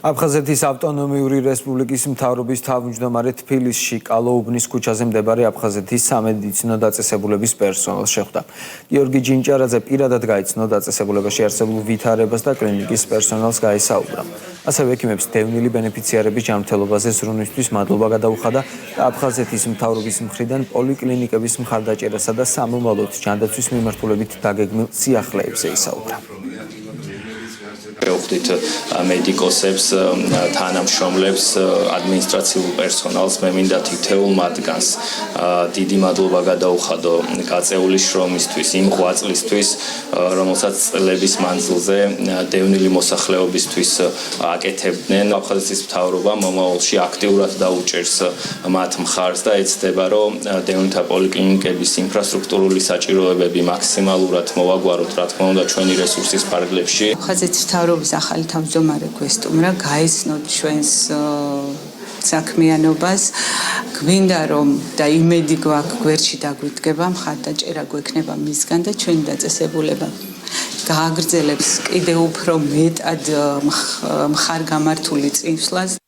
აფხაზეთის ავტონომიური რესპუბლიკის მთავრობის თავმჯდომარე თბილისში კალოუბნის ქუჩაზე მდებარე აფხაზეთის სამედიცინო დაწესებულების პერსონალს შეხვდა. გიორგი ჯინჭარაძე პირადად გაიცნო დაწესებულებაში არსებულ ვითარებას და კლინიკის პერსონალს გაესაუბრა. ასევე ექიმებს დევნილი ბენეფიციარების ჯანმრთელობაზე ზრუნვისთვის მადლობა გადაუხადა და აფხაზეთის მთავრობის მხრიდან პოლიკლინიკების მხარდაჭერასა და სამომავლოდ ჯანდაცვის მიმართულებით დაგეგმილ სიახლეებზე ისაუბრა. Ვხვდით მედიკოსებს, თანამშრომლებს, ადმინისტრაციულ პერსონალს, მე მინდა თითოეულ მათგანს დიდი მადლობა გადაუხადო გაწეული შრომისთვის, იმ ღვაწლისთვის, რომელსაც წლების მანძილზე დევნილი მოსახლეობისთვის აკეთებდნენ. აფხაზეთის მთავრობა მომავალში აქტიურად დაუჭერს მათ მხარს და ეცდება, რომ დევნილთა პოლიკლინიკების ინფრასტრუქტურული საჭიროებები მაქსიმალურად მოვაგვაროთ, რა თქმა უნდა, ჩვენი რესურსის ფარგლებში. აფხაზეთის მთავრობის ახალი თავმჯდომარე გვესტუმრა გაიცნოთ ჩვენს საქმიანობას, გვინდა რომ და იმედი გვაქვს გვერდში დაგვიდგება, მხარდაჭერა გვექნება მისგან და ჩვენი დაწესებულება გააგრძელებს კიდევ უფრო მეტად მხარგამართული წინსვლას.